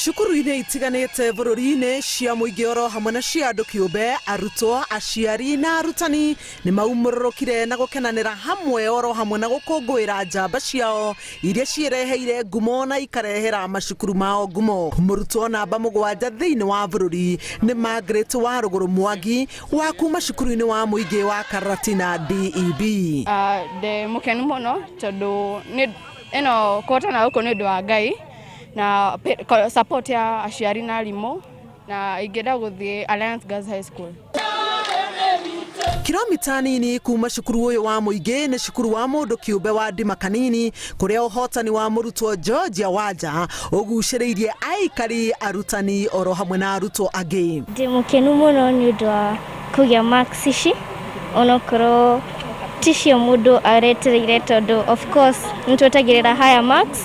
Cukuru-inĩ itiganĩte bũrũri-inĩ cia mũingĩ oro hamwe na cia andũ kĩũmbe, arutwo, aciari na arutani nĩ maumũrũrũkire na gũkenanĩra hamwe oro hamwe na gũkũngũĩra njamba ciao iria cireheire ngumo na ikarehera macukuru mao ngumo. Mũrutwo namba 7 thĩinĩ wa bũrũri nĩ Margaret wa Rũgũrũ Mwangi wa kuma cukuru-inĩ wa mũingĩ wa Karati na DEB. Ndĩ mũkenu mũno tondũ ĩno kũhotana gũkũ nĩ ũndũ wa Ngai na support ya aciari na arimũ na ingĩenda gũthiĩ Alliance Girls High School. Kilomita nini kuma cukuru ũyũ wa mũingĩ nĩ cukuru wa mũndũ kĩũmbe wa Ndima Kanini kũrĩa ũhotani wa mũrutwo Georgia Wanja ũgucĩrĩirie aikari, arutani oro hamwe na arutwo angĩ. Ndĩ mũkenu mũno nĩ ũndũ wa kũgĩa marks ici onokorwo ticio mũndũ aretereire tondũ of course nĩtwetagĩrĩra higher marks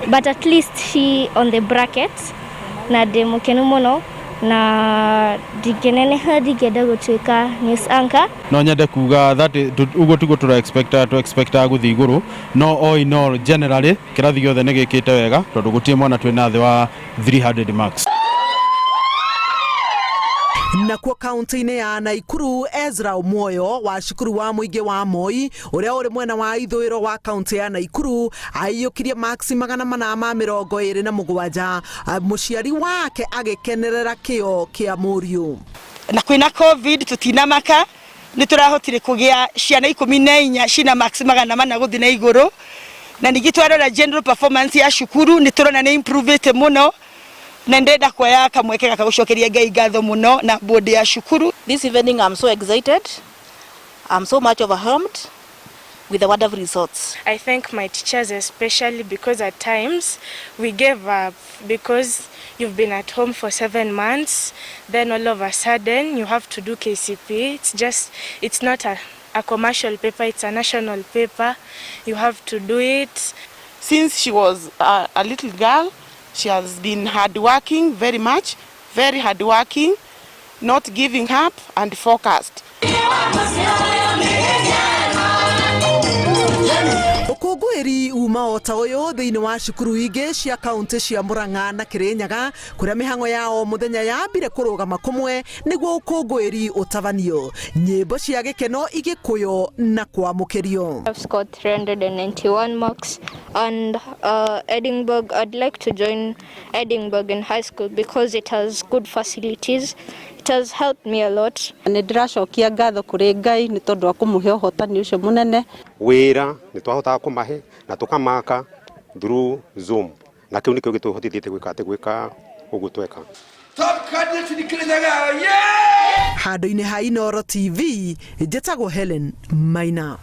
but at least she on the bracket na ndĩ mũkenu mũno na ndingĩneneha ndingĩenda gũtuĩka news anchor. No nyende kuga that uguo tiguo tũra expect gũthiĩ igũrũ no all in all generally kĩrathi gĩothe nĩ gĩkĩte wega tondũ gũtirĩ mwana twĩna thĩ wa 300 marks. Nakuo kaunti-inĩ ya Naikuru, Ezra Muoyo wa cukuru wa mũingĩ wa Moi ũrĩa ũrĩ mwena wa ithũĩro wa kaunti ya Naikuru aiyũkirie marks 427, mũciari wake agĩkenerera kĩo kĩa mũriũ. Na kwĩna COVID tutinamaka nĩ tũrahotire kũgĩa ciana 14 cina marks 400 gũthiĩ na igũrũ na ningĩ twarora general performance ya cukuru nĩ tũrona nĩ improved mũno. Nendeda kwa ya kamweke gakagucokeria Ngai ngatho muno na board ya shukuru. This evening I'm so excited. I'm so much overwhelmed with the wonderful results. I thank my teachers especially because at times we gave up because you've been at home for 7 months, then all of a sudden you have to do KCP. It's not a commercial paper, it's a national paper. You have to do it. Since she was a little girl, she has been hardworking very much, very hardworking, not giving up and focused. Ũkũngũĩri uma o ta ũyũ thĩinĩ wa cukuru ingĩ cia kaunti cia Mũrang'a na Kĩrĩnyaga kũrĩa mĩhang'o yao mũthenya yambire kũrũgama kũmwe nĩguo ũkũngũĩri ũtabanio, nyĩmbo cia gĩkeno igĩkũywo na kwamũkĩrio. I've scored 391 marks and Edinburgh, I'd like to join Edinburgh in high school because it has good facilities. It has helped me a lot. Nĩndĩracokia ngatho kũrĩ Ngai nĩ tondũ wa kũmũhe ũhotani ũcio mũnene. Wĩra nĩ twahotaga kũmahe na tũkamaka through Zoom. Na kĩu nĩkĩo gĩtũhotithĩtie gwĩka ũguo tweka. Handũ-inĩ ha Inooro TV, njĩtagwo Helen Maina.